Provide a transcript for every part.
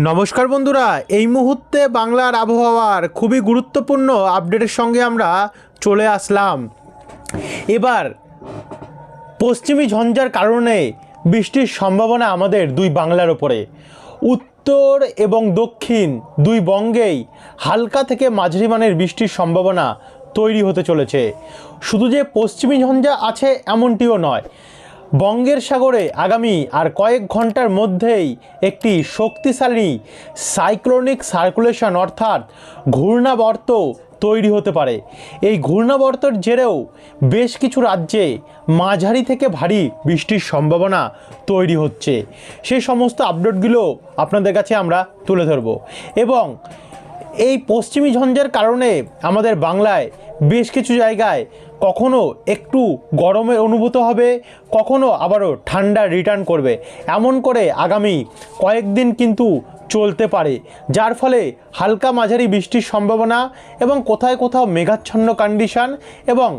নমস্কার বন্ধুরা, এই মুহূর্তে বাংলার আবহাওয়ার খুবই গুরুত্বপূর্ণ আপডেটের সঙ্গে আমরা চলে আসলাম। এবার পশ্চিমী ঝঞ্ঝার কারণে বৃষ্টির সম্ভাবনা আমাদের দুই বাংলার ওপরে, উত্তর এবং দক্ষিণ দুই বঙ্গেই হালকা থেকে মাঝারি মানের বৃষ্টির সম্ভাবনা তৈরি হতে চলেছে। শুধু যে পশ্চিমী ঝঞ্ঝা আছে এমনটিও নয়, বঙ্গের সাগরে আগামী আর কয়েক ঘন্টার মধ্যেই একটি শক্তিশালী সাইক্লোনিক সার্কুলেশন অর্থাৎ ঘূর্ণাবর্ত তৈরি হতে পারে। এই ঘূর্ণাবর্তের জেরেও বেশ কিছু রাজ্যে মাঝারি থেকে ভারী বৃষ্টির সম্ভাবনা তৈরি হচ্ছে। সেই সমস্ত আপডেটগুলো আপনাদের কাছে আমরা তুলে ধরব এবং এই পশ্চিমী ঝঞ্ঝার কারণে আমাদের বাংলায় বেশ কিছু জায়গায় কখনো একটু গরমের অনুভূত হবে, কখনো আবারও ঠান্ডা রিটার্ন করবে। এমন করে আগামী কয়েকদিন কিন্তু চলতে পারে, যার ফলে হালকা মাঝারি বৃষ্টির সম্ভাবনা এবং কোথায় কোথাও মেঘাচ্ছন্ন কন্ডিশন এবং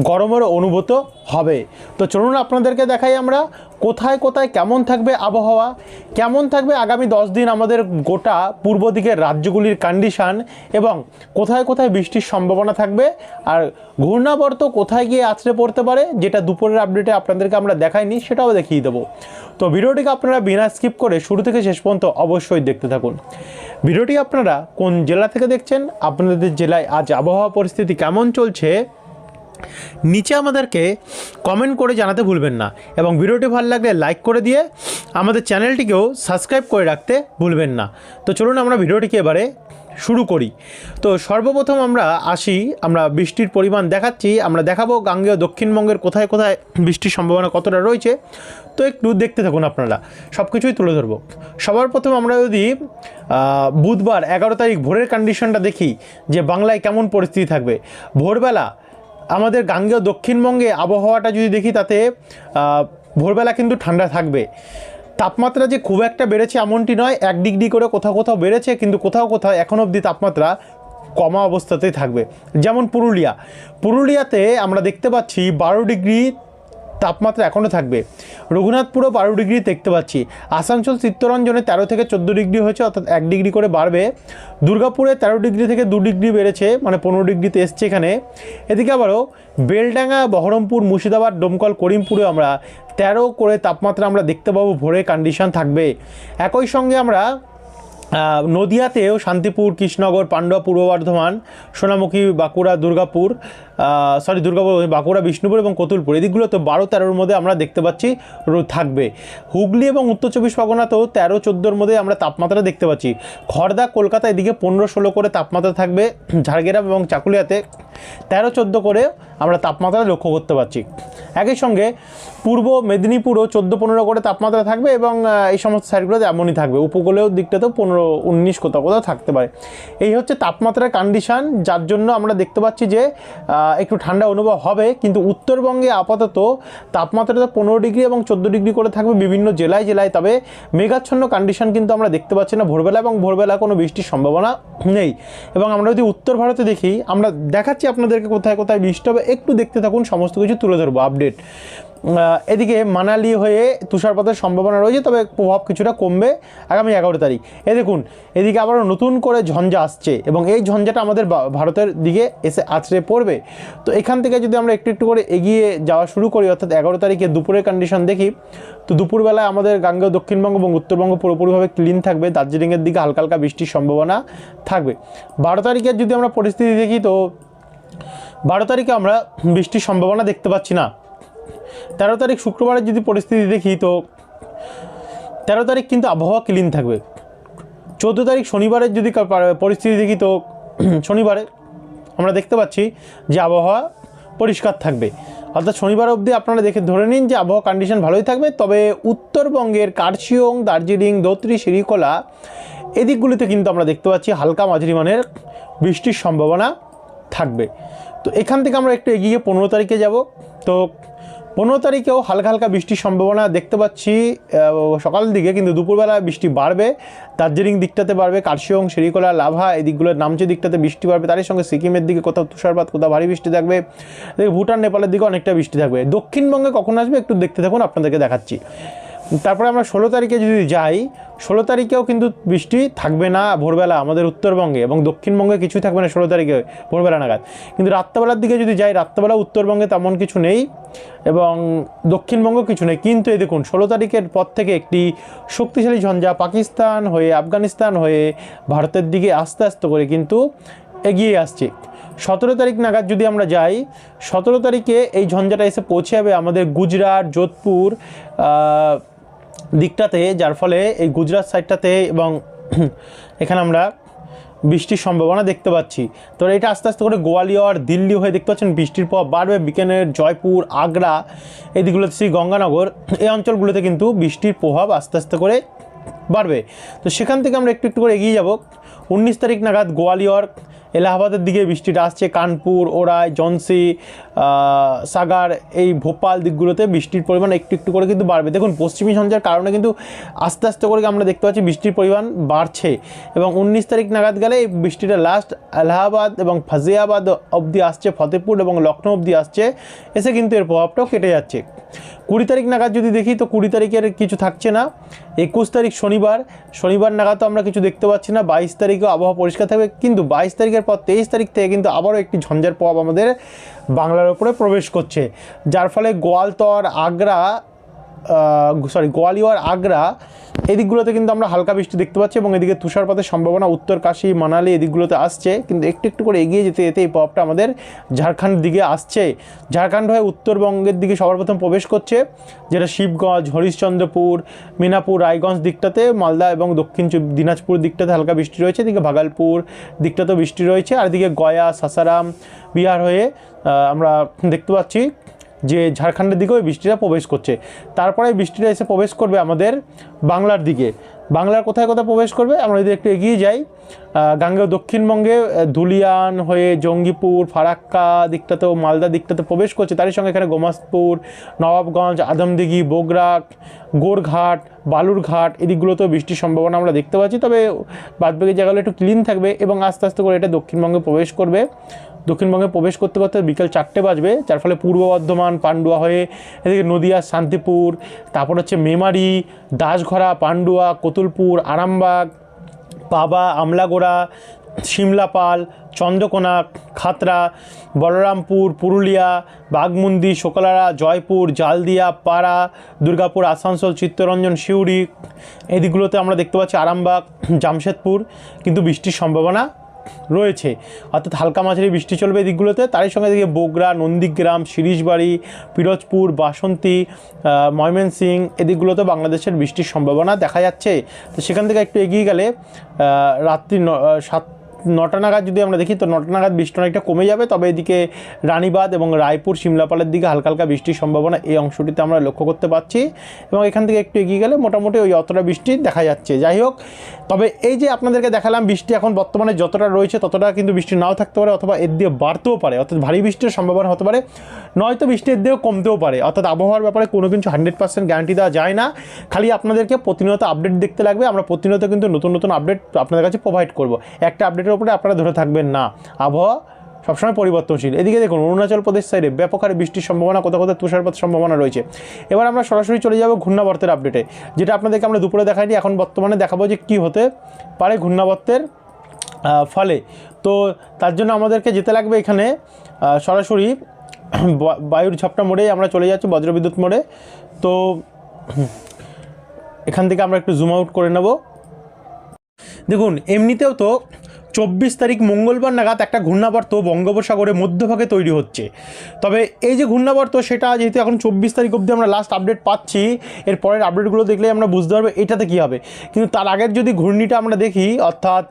গরমেরও অনুভূত হবে। তো চলুন আপনাদেরকে দেখাই আমরা কোথায় কোথায় কেমন থাকবে আবহাওয়া, কেমন থাকবে আগামী 10 দিন আমাদের গোটা পূর্ব দিকের রাজ্যগুলির কন্ডিশন এবং কোথায় কোথায় বৃষ্টির সম্ভাবনা থাকবে, আর ঘূর্ণাবর্ত কোথায় গিয়ে আছড়ে পড়তে পারে, যেটা দুপুরের আপডেটে আপনাদেরকে আমরা দেখাইনি সেটাও দেখিয়ে দেবো। তো ভিডিওটিকে আপনারা বিনা স্কিপ করে শুরু থেকে শেষ পর্যন্ত অবশ্যই দেখতে থাকুন। ভিডিওটি আপনারা কোন জেলা থেকে দেখছেন, আপনাদের জেলায় আজ আবহাওয়া পরিস্থিতি কেমন চলছে নিচে আমাদেরকে কমেন্ট করে জানাতে ভুলবেন না এবং ভিডিওটি ভালো লাগলে লাইক করে দিয়ে আমাদের চ্যানেলটিকেও সাবস্ক্রাইব করে রাখতে ভুলবেন না। তো চলুন আমরা ভিডিওটিকে এবারে শুরু করি। তো সর্বপ্রথম আমরা বৃষ্টির পরিমাণ দেখাচ্ছি। আমরা দেখাবো গাঙ্গেয় দক্ষিণবঙ্গের কোথায় কোথায় বৃষ্টির সম্ভাবনা কতটা রয়েছে। তো একটু দেখতে থাকুন, আপনারা সব কিছুই তুলে ধরবো। সবার প্রথম আমরা যদি বুধবার 11 তারিখ ভোরের কন্ডিশনটা দেখি যে বাংলায় কেমন পরিস্থিতি থাকবে। ভোরবেলা আমাদের গাঙ্গেয় দক্ষিণবঙ্গে আবহাওয়াটা যদি দেখি, তাতে ভোরবেলা কিন্তু ঠান্ডা থাকবে। তাপমাত্রা যে খুব একটা বেড়েছে এমনটি নয়, 1 ডিগ্রি করে কোথাও কোথাও বেড়েছে, কিন্তু কোথাও কোথাও এখন অবধি তাপমাত্রা কমা অবস্থাতেই থাকবে। যেমন পুরুলিয়াতে আমরা দেখতে পাচ্ছি 12 ডিগ্রি তাপমাত্রা এখনও থাকবে। রঘুনাথপুরও 12 ডিগ্রি দেখতে পাচ্ছি। আসানসোল চিত্তরঞ্জনে 13 থেকে 14 ডিগ্রি হয়েছে, অর্থাৎ 1 ডিগ্রি করে বাড়বে। দুর্গাপুরে 13 ডিগ্রি থেকে 2 ডিগ্রি বেড়েছে, মানে 15 ডিগ্রিতে এসছে এখানে। এদিকে আবারও বেলডাঙ্গা, বহরমপুর, মুর্শিদাবাদ, ডোমকল, করিমপুরে আমরা 13 করে তাপমাত্রা আমরা দেখতে পাবো, ভোরের কন্ডিশন থাকবে। একই সঙ্গে আমরা নদিয়াতেও শান্তিপুর, কৃষ্ণনগর, পান্ডুয়া, পূর্ব বর্ধমান, সোনামুখী, বাঁকুড়া, বাঁকুড়া, বিষ্ণুপুর এবং কতুলপুর এদিকগুলোতে 12-13-র মধ্যে আমরা দেখতে পাচ্ছি থাকবে। হুগলি এবং উত্তর 24 পরগনাতেও 13-14-র মধ্যে আমরা তাপমাত্রা দেখতে পাচ্ছি। খড়দা, কলকাতা এদিকে 15-16 করে তাপমাত্রা থাকবে। ঝাড়গ্রাম এবং চাকুলিয়াতে 13-14 করে আমরা তাপমাত্রা লক্ষ্য করতে পারছি। একই সঙ্গে পূর্ব মেদিনীপুরও 14-15 করে তাপমাত্রা থাকবে এবং এই সমস্ত সাইডগুলোতে এমনই থাকবে। উপকূলীয় দিকটাতেও 15-19 কোথাও কোথাও থাকতে পারে। এই হচ্ছে তাপমাত্রার কন্ডিশন, যার জন্য আমরা দেখতে পাচ্ছি যে একটু ঠান্ডা অনুভব হবে। কিন্তু উত্তরবঙ্গে আপাতত তাপমাত্রাটা 15 ডিগ্রি এবং 14 ডিগ্রি করে থাকবে বিভিন্ন জেলায়। তবে মেঘাচ্ছন্ন কন্ডিশন কিন্তু আমরা দেখতে পাচ্ছি না ভোরবেলা কোনো বৃষ্টির সম্ভাবনা নেই। এবং আমরা যদি উত্তর ভারতে দেখি, আমরা দেখাচ্ছি আপনাদেরকে কোথায় কোথায় বৃষ্টি হবে, একটু দেখতে থাকুন, সমস্ত কিছু তুলে ধরবো আপডেট। এদিকে মানালি হয়ে তুষারপাতের সম্ভাবনা রয়েছে, তবে প্রভাব কিছুটা কমবে আগামী 11 তারিখ। দেখুন এদিকে আবার নতুন করে ঝঞ্ঝা আসছে এবং এই ঝঞ্ঝাটা আমাদের ভারতের দিকে এসে আছড়ে পড়বে। তো এখান থেকে যদি আমরা একটু একটু করে এগিয়ে যাওয়া শুরু করি, অর্থাৎ 11 তারিখে দুপুরের কন্ডিশন দেখি, তো দুপুরবেলায় আমাদের গাঙ্গেয় দক্ষিণবঙ্গ এবং উত্তরবঙ্গ পুরোপুরিভাবে ক্লিন থাকবে। দার্জিলিংয়ের দিকে হালকা হালকা বৃষ্টির সম্ভাবনা থাকবে। 12 তারিখের যদি আমরা পরিস্থিতি দেখি, তো 12 তারিখে আমরা বৃষ্টির সম্ভাবনা দেখতে পাচ্ছি না। 13 তারিখ শুক্রবারের যদি পরিস্থিতি দেখি, তো 13 তারিখ কিন্তু আবহাওয়া ক্লিন থাকবে। 14 তারিখ শনিবারের যদি পরিস্থিতি দেখি, তো শনিবারে আমরা দেখতে পাচ্ছি যে আবহাওয়া পরিষ্কার থাকবে। অর্থাৎ শনিবার অবধি আপনারা ধরে নিন যে আবহাওয়া কন্ডিশন ভালোই থাকবে। তবে উত্তরবঙ্গের কার্শিয়ং, দার্জিলিং, ধৌতরি, শিরিকোলা এদিকগুলিতে কিন্তু আমরা দেখতে পাচ্ছি হালকা মাঝারি মানের বৃষ্টির সম্ভাবনা থাকবে। তো এখান থেকে আমরা একটু এগিয়ে 15 তারিখে যাব। তো 15 তারিখেও হালকা হালকা বৃষ্টির সম্ভাবনা দেখতে পাচ্ছি সকালের দিকে, কিন্তু দুপুরবেলা বৃষ্টি বাড়বে। দার্জিলিং দিকটাতে বাড়বে, কার্শিয়ং, শিরিকোলা, লাভা এদিকগুলোর নামচে দিকটাতে বৃষ্টি বাড়বে। তারই সঙ্গে সিকিমের দিকে কোথাও তুষারপাত, কোথাও ভারী বৃষ্টি থাকবে। ভুটান, নেপালের দিকে অনেকটা বৃষ্টি থাকবে। দক্ষিণবঙ্গে কখন আসবে একটু দেখতে থাকুন, আপনাদেরকে দেখাচ্ছি। তারপরে আমরা 16 তারিখে যদি যাই, 16 তারিখেও কিন্তু বৃষ্টি থাকবে না ভোরবেলা আমাদের উত্তরবঙ্গে, এবং দক্ষিণবঙ্গে কিছুই থাকবে না 16 তারিখে ভোরবেলা নাগাদ। কিন্তু রাত্রেবেলার দিকে যদি যাই, রাত্রেবেলা উত্তরবঙ্গে তেমন কিছু নেই এবং দক্ষিণবঙ্গ কিছু নেই। কিন্তু এই দেখুন 16 তারিখের পর থেকে একটি শক্তিশালী ঝঞ্ঝা পাকিস্তান হয়ে, আফগানিস্তান হয়ে ভারতের দিকে আস্তে আস্তে করে কিন্তু এগিয়ে আসছে। 17 তারিখ নাগাদ যদি আমরা যাই, 17 তারিখে এই ঝঞ্ঝাটা এসে পৌঁছে যাবে আমাদের গুজরাট, যোধপুর দিকটাতে, যার ফলে এই গুজরাট সাইডটাতে এবং এখানে আমরা বৃষ্টির সম্ভাবনা দেখতে পাচ্ছি। তো এটা আস্তে আস্তে করে গোয়ালিয়র, দিল্লি হয়ে দেখতে পাচ্ছেন বৃষ্টির প্রভাব বাড়বে। বিকানের, জয়পুর, আগ্রা, এই দিকগুলোতে, শ্রী গঙ্গানগর, এই অঞ্চলগুলোতে কিন্তু বৃষ্টির প্রভাব আস্তে আস্তে করে বাড়বে। তো সেখান থেকে আমরা একটু একটু করে এগিয়ে যাব। 19 তারিখ নাগাদ গোয়ালিয়র, এলাহাবাদের দিকে বৃষ্টিটা আসছে। কানপুর, ওরাই, ঝাঁসি, সাগার, এই ভোপাল দিকগুলোতে বৃষ্টির পরিমাণ একটু একটু করে কিন্তু বাড়বে। দেখুন পশ্চিমী ঝঞ্ঝার কারণে কিন্তু আস্তে আস্তে করে আমরা দেখতে পাচ্ছি বৃষ্টির পরিমাণ বাড়ছে, এবং 19 তারিখ নাগাদ গেলে এই বৃষ্টিটা লাস্ট এলাহাবাদ এবং ফাজিয়াবাদ অবধি আসছে, ফতেপুর এবং লখনৌ অবধি আসছে, এসে কিন্তু এর প্রভাবটাও কেটে যাচ্ছে। 20 তারিখ নাগাদ যদি দেখি, তো 20 তারিখের কিছু থাকছে না। 21 তারিখ শনিবার নাগাদ তো আমরা কিছু দেখতে পাচ্ছি না। 22 তারিখেও আবহাওয়া পরিষ্কার থাকবে, কিন্তু 22 তারিখের পর 23 তারিখ থেকে কিন্তু আবারও একটি ঝঞ্ঝার প্রভাব আমাদের বাংলার উপরে প্রবেশ করছে, যার ফলে গোয়ালিয়র, আগ্রা এই দিকগুলোতে কিন্তু আমরা হালকা বৃষ্টি দেখতে পাচ্ছি, এবং এদিকে তুষারপাতের সম্ভাবনা উত্তর কাশী, মানালি এদিকগুলোতে আসছে। কিন্তু একটু একটু করে এগিয়ে যেতে যেতে এই প্রভাবটা আমাদের ঝাড়খণ্ড দিকে আসছে। ঝাড়খণ্ড হয়ে উত্তরবঙ্গের দিকে সবার প্রথম প্রবেশ করছে, যেটা শিবগঞ্জ, হরিশ্চন্দ্রপুর, মিনাপুর, রায়গঞ্জ দিকটাতে, মালদা এবং দক্ষিণ দিনাজপুর দিকটাতে হালকা বৃষ্টি রয়েছে। এদিকে ভাগলপুর দিকটাতেও বৃষ্টি রয়েছে, আর এদিকে গয়া, সাসারাম, বিহার হয়ে আমরা দেখতে পাচ্ছি যে ঝাড়খণ্ডের দিকেও এই বৃষ্টিটা প্রবেশ করছে। তারপরে বৃষ্টিটা এসে প্রবেশ করবে আমাদের বাংলার দিকে। বাংলার কোথায় কোথায় প্রবেশ করবে, আমরা যদি একটু এগিয়ে যাই, গাঙ্গেয় দক্ষিণবঙ্গে ধুলিয়ান হয়ে জঙ্গিপুর, ফারাক্কা দিকটাতেও, মালদা দিকটাতে প্রবেশ করছে। তারই সঙ্গে এখানে গোমাস্তপুর, নবাবগঞ্জ, আদমদিঘি, বগুড়া, গোরঘাট, বালুরঘাট এদিকগুলোতেও বৃষ্টির সম্ভাবনা আমরা দেখতে পাচ্ছি। তবে বাদবাকি জায়গাগুলো একটু ক্লিন থাকবে, এবং আস্তে আস্তে করে এটা দক্ষিণবঙ্গে প্রবেশ করবে। দক্ষিণবঙ্গে প্রবেশ করতে করতে বিকেল 4টে বাজবে, যার ফলে পূর্ব বর্ধমান, পান্ডুয়া হয়ে এদিকে নদিয়া, শান্তিপুর, তারপর হচ্ছে মেমারি, দাসঘরা, পান্ডুয়া, কতুলপুর, আরামবাগ, পাবা, আমলাগোড়া, শিমলাপাল, চন্দ্রকোনা, খাতড়া, বলরামপুর, পুরুলিয়া, বাঘমুন্দি, শোকলারা, জয়পুর, জালদিয়া, পাড়া, দুর্গাপুর, আসানসোল, চিত্তরঞ্জন, সিউড়ি এই দিকগুলোতে আমরা দেখতে পাচ্ছি, আরামবাগ, জামশেদপুর কিন্তু বৃষ্টির সম্ভাবনা রয়েছে, অর্থাৎ হালকা মাঝারি বৃষ্টি চলবে এই দিকগুলোতে। তারই সঙ্গে দিকে বগুড়া, নন্দীগ্রাম, শিরিশবাড়ি, পিরোজপুর, বাসন্তী, ময়মনসিংহ এদিকগুলোতে বাংলাদেশের বৃষ্টির সম্ভাবনা দেখা যাচ্ছে। তো সেখান থেকে একটু এগিয়ে গেলে রাত্রি 9টা নাগাদ যদি আমরা দেখি, তো 9টা নাগাদ বৃষ্টি অনেকটা কমে যাবে। তবে এদিকে রানীবাঁধ এবং রায়পুর, শিমলাপালের দিকে হালকা হালকা বৃষ্টির সম্ভাবনা এই অংশটিতে আমরা লক্ষ্য করতে পারছি, এবং এখান থেকে একটু এগিয়ে গেলে মোটামুটি ওই অতটা বৃষ্টি দেখা যাচ্ছে। যাই হোক, তবে এই যে আপনাদেরকে দেখালাম বৃষ্টি এখন বর্তমানে যতটা রয়েছে ততটা কিন্তু বৃষ্টি নাও থাকতে পারে, অথবা এর দিয়ে বাড়তেও পারে, অর্থাৎ ভারী বৃষ্টির সম্ভাবনা হতে পারে, নয়তো বৃষ্টি এর দিয়েও কমতেও পারে। অর্থাৎ আবহাওয়ার ব্যাপারে কোনো কিছু 100% গ্যারান্টি দেওয়া যায় না, খালি আপনাদেরকে প্রতিনিয়ত আপডেট দেখতে লাগবে। আমরা প্রতিনিয়ত কিন্তু নতুন নতুন আপডেট আপনাদের কাছে প্রোভাইড করব। একটা আপডেটের উপরে আপনারা ধরে থাকবেন না, আবহাওয়া সবসময় পরিবর্তনশীল। এদিকে দেখুন অরুণাচল প্রদেশ সাইডে ব্যাপক হারে বৃষ্টির সম্ভাবনা, কোথাও কোথাও তুষারপাতের সম্ভাবনা রয়েছে। এবার আমরা সরাসরি চলে যাব ঘূর্ণাবর্তের আপডেটে, যেটা আপনাদেরকে আমরা দুপুরে দেখাইনি, এখন বর্তমানে দেখাবো যে কী হতে পারে ঘূর্ণাবর্তের ফলে। তো তার জন্য আমাদেরকে যেতে লাগবে এখানে সরাসরি বায়ুর ঝাপটা মোড়ে আমরা চলে যাচ্ছি, বজ্রবিদ্যুৎ মোড়ে। তো এখান থেকে আমরা একটু জুম আউট করে নেব। দেখুন এমনিতেও তো 24 তারিখ মঙ্গলবার নাগাদ একটা ঘূর্ণাবর্ত বঙ্গোপসাগরের মধ্যভাগে তৈরি হচ্ছে। তবে এই যে ঘূর্ণাবর্ত সেটা যেহেতু এখন 24 তারিখ অবধি আমরা লাস্ট আপডেট পাচ্ছি, এর পরের আপডেটগুলো দেখলেই আমরা বুঝতে পারবো এটাতে কী হবে। কিন্তু তার আগের যদি ঘূর্ণিটা আমরা দেখি, অর্থাৎ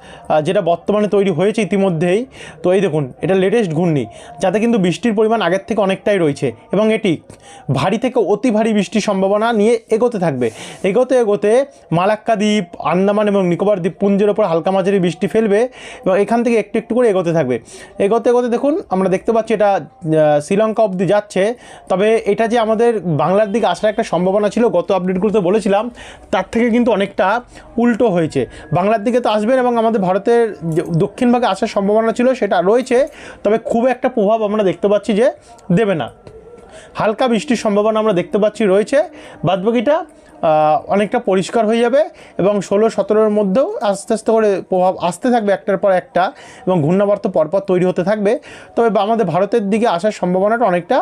যেটা বর্তমানে তৈরি হয়েছে ইতিমধ্যেই, তো এই দেখুন এটা লেটেস্ট ঘূর্ণি, যাতে কিন্তু বৃষ্টির পরিমাণ আগের থেকে অনেকটাই রয়েছে, এবং এটি ভারী থেকে অতি ভারী বৃষ্টির সম্ভাবনা নিয়ে এগোতে থাকবে। এগোতে এগোতে মালাক্কা দ্বীপ, আন্দামান এবং নিকোবর দ্বীপপুঞ্জের ওপর হালকা মাঝারি বৃষ্টি ফেলবে, এবং এখান থেকে একটু একটু করে এগোতে থাকবে। এগোতে এগোতে দেখুন আমরা দেখতে পাচ্ছি এটা শ্রীলঙ্কা অবধি যাচ্ছে। তবে এটা যে আমাদের বাংলার দিকে আসার একটা সম্ভাবনা ছিল, গত আপডেটগুলোতে বলেছিলাম, তার থেকে কিন্তু অনেকটা উল্টো হয়েছে। বাংলার দিকে তো আসবেন এবং আমাদের ভারতের দক্ষিণ ভাগে আসার সম্ভাবনা ছিল সেটা রয়েছে, তবে খুব একটা প্রভাব আমরা দেখতে পাচ্ছি যে দেবে না। হালকা বৃষ্টির সম্ভাবনা আমরা দেখতে পাচ্ছি রয়েছে, বাদবাকিটা অনেকটা পরিষ্কার হয়ে যাবে এবং 16-17-র মধ্যেও আস্তে আস্তে করে প্রভাব আসতে থাকবে একটার পর একটা, এবং ঘূর্ণাবর্ত পরপর তৈরি হতে থাকবে। তবে আমাদের ভারতের দিকে আসার সম্ভাবনাটা অনেকটা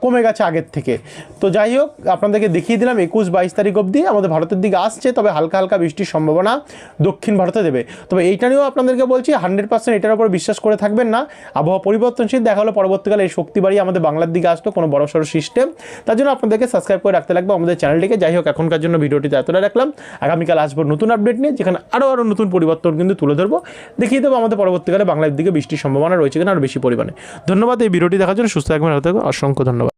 কমে গেছে আগের থেকে। তো যাই হোক, আপনাদেরকে দেখিয়ে দিলাম 21-22 তারিখ অবধি আমাদের ভারতের দিকে আসছে, তবে হালকা হালকা বৃষ্টির সম্ভাবনা দক্ষিণ ভারতে দেবে। তবে এইটা নিয়েও আপনাদেরকে বলছি 100% এটার উপর বিশ্বাস করে থাকবেন না। আবহাওয়া পরিবর্তনশীল, দেখা হলো পরবর্তীকালে এই শক্তি বাড়িয়ে আমাদের বাংলার দিকে আসতো কোনো বড়সড় সিস্টেম। তার জন্য আপনাদেরকে সাবস্ক্রাইব করে রাখতে লাগবে আমাদের চ্যানেলটিকে। যাই হোক, এখনকার জন্য ভিডিওটিতে এতটা রাখলাম। আগামীকাল আসবো নতুন আপডেট নিয়ে, যেখানে আরও নতুন পরিবর্তন কিন্তু তুলে ধরবো, দেখিয়ে দেবো আমাদের পরবর্তীকালে বাংলার দিকে বৃষ্টির সম্ভাবনা রয়েছে কিনা আরও বেশি পরিমাণে। ধন্যবাদ এই ভিডিওটি দেখার জন্য। সুস্থ থাকবেন, ভালো থাকবেন, অসংখ্য ধন্যবাদ।